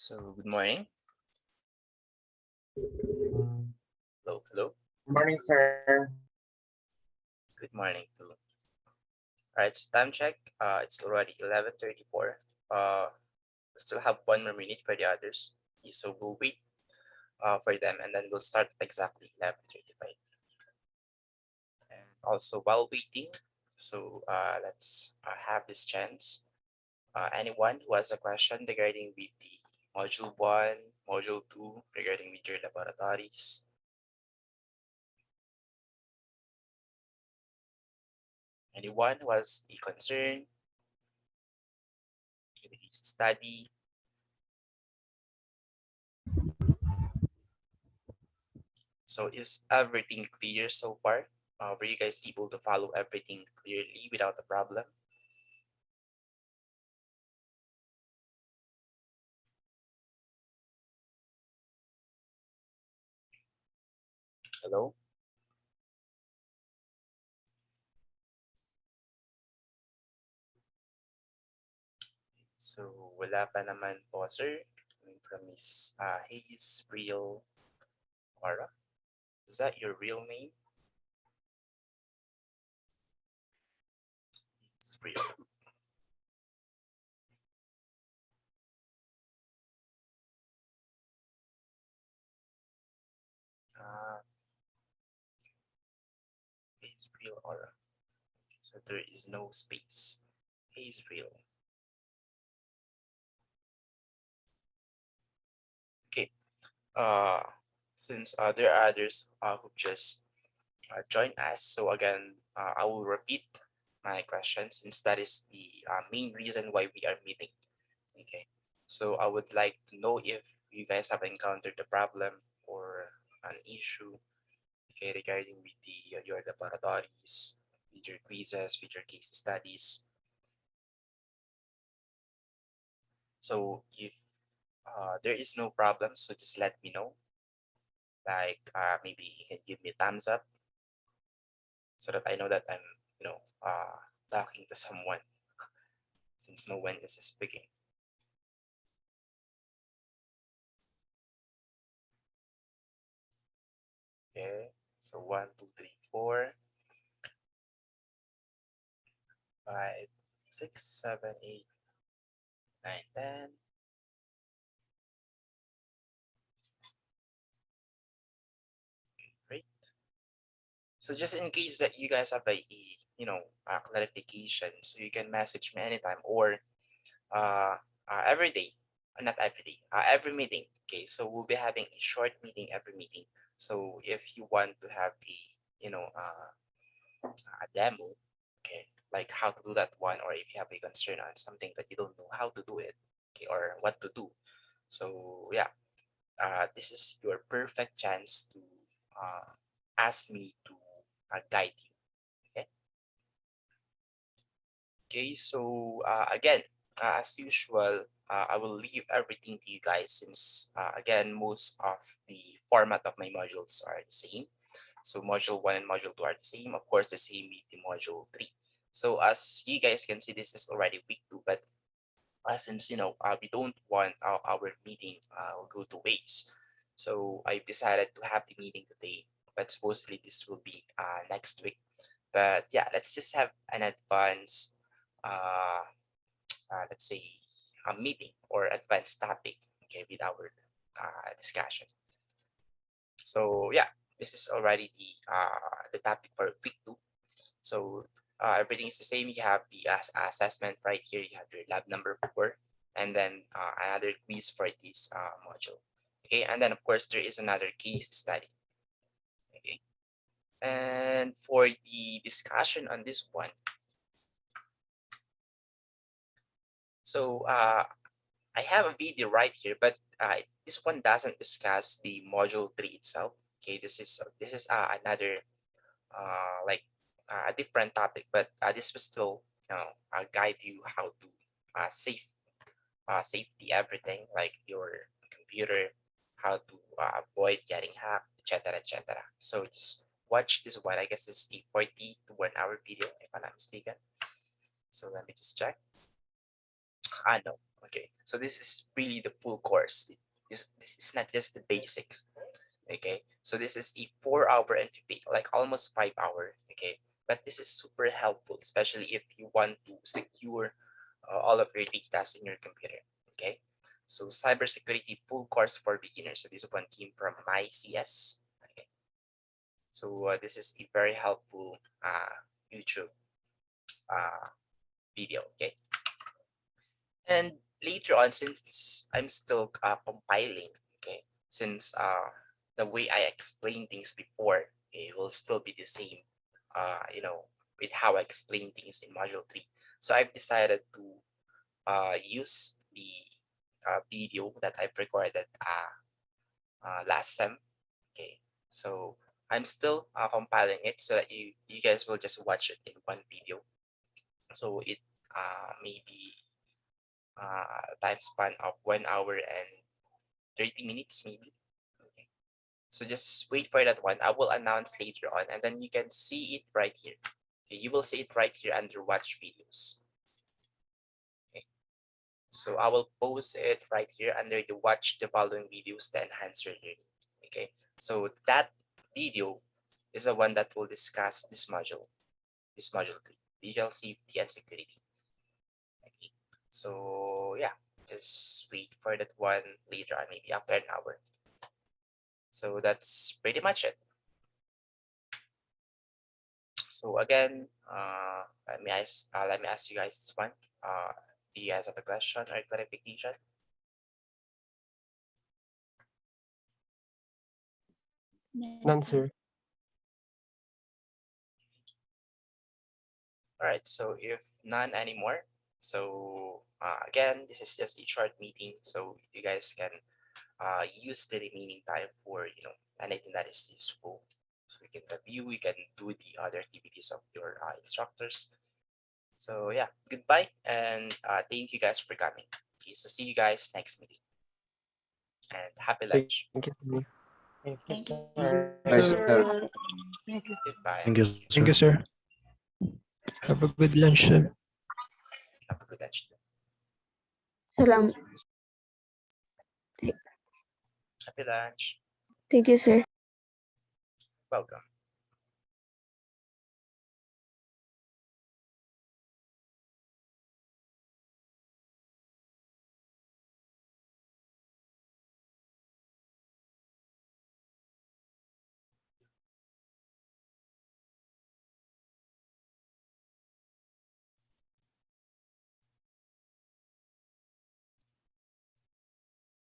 So good morning. Hello, hello. Morning, sir. Good morning too. All right, so time check. It's already 11:34. We still have 1 more minute for the others. Okay, so we'll wait for them, and then we'll start at exactly 11:35. And also while waiting, so let's have this chance. Anyone who has a question regarding with the module 1, module 2, regarding with your laboratories. Anyone who has a concern, activities study. So is everything clear so far? Were you guys able to follow everything clearly without a problem? Hello? So wala pa naman po, sir. Coming from Miss Hayes, real Aura. Is that your real name? It's real. Uh, Hayes real Aura. So there is no space. Hayes real. Okay. Uh, since there are others who just join us, so again, I will repeat my question since that is the main reason why we are meeting. Okay, so I would like to know if you guys have encountered a problem or an issue, okay, regarding with your laboratories, with your quizzes, with your case studies. So if there is no problem, so just let me know. Like maybe you can give me a thumbs up so that I know that I'm talking to someone since no one is speaking. Okay, so 1, 2, 3, 4, 5, 6, 7, 8, 9, 10. Great. So just in case that you guys have a clarification, so you can message me anytime or uh, every day, not every day, every meeting. Okay, so we'll be having a short meeting every meeting. So if you want to have a demo, okay, like how to do that one, or if you have a concern on something that you don't know how to do it, okay, or what to do. So yeah, this is your perfect chance to ask me to guide you. Okay. Okay. So again, as usual, I will leave everything to you guys since again most of the format of my modules are the same. So module 1 and module 2 are the same. Of course, the same with the module 3. So as you guys can see, this is already week 2, but since we don't want our meeting go to waste, so I decided to have the meeting today, but supposedly this will be next week. But yeah, let's just have an advance uh, let's say a meeting or advanced topic, okay, with our discussion. So yeah, this is already the topic for week 2. So everything is the same. You have the assessment right here. You have your lab number 4, and then another quiz for this module. Okay, and then of course there is another case study. Okay, and for the discussion on this one, so I have a video right here, but this one doesn't discuss the module 3 itself. Okay, this is another like a different topic, but this will still guide you how to safety everything like your computer, how to avoid getting hacked, etc., etc. So just watch this one. I guess this is a 40 to 1 hour video if I'm not mistaken. So let me just check. No. Okay. So this is really the full course. This is not just the basics. Okay. So this is a 4 hour and 50, like almost 5 hour. Okay. But this is super helpful, especially if you want to secure all of your data in your computer. Okay. So cybersecurity full course for beginners. So this one came from my CS. Okay. So this is a very helpful YouTube video. Okay. And later on, since I'm still compiling, okay, since the way I explain things before, it will still be the same, with how I explain things in module 3. So I've decided to use the video that I've recorded last sem. Okay, so I'm still compiling it so that you guys will just watch it in one video. So it maybe time span of 1 hour and 30 minutes maybe. Okay. So just wait for that one. I will announce later on, and then you can see it right here. Okay, you will see it right here under watch videos. Okay. So I will post it right here under the watch the following videos to enhance your learning. Okay. So that video is the one that will discuss this module 3, digital safety and security. Okay. So yeah, just wait for that one later on, maybe after an hour. So that's pretty much it. So again, let me ask you guys this one. Do you guys have a question or clarification? None, sir. All right. So if none anymore, so again, this is just a short meeting, so you guys can use the remaining time for anything that is useful. So we can review, we can do the other activities of your instructors. So yeah, goodbye and thank you guys for coming. Okay, so see you guys next meeting and happy lunch. Thank you, sir. Thank you, Sir. sir. Goodbye. Thank you, Thank you, sir. sir. Have a good lunch, sir. Have a good lunch. Salam. Happy lunch. Thank you, sir. Welcome.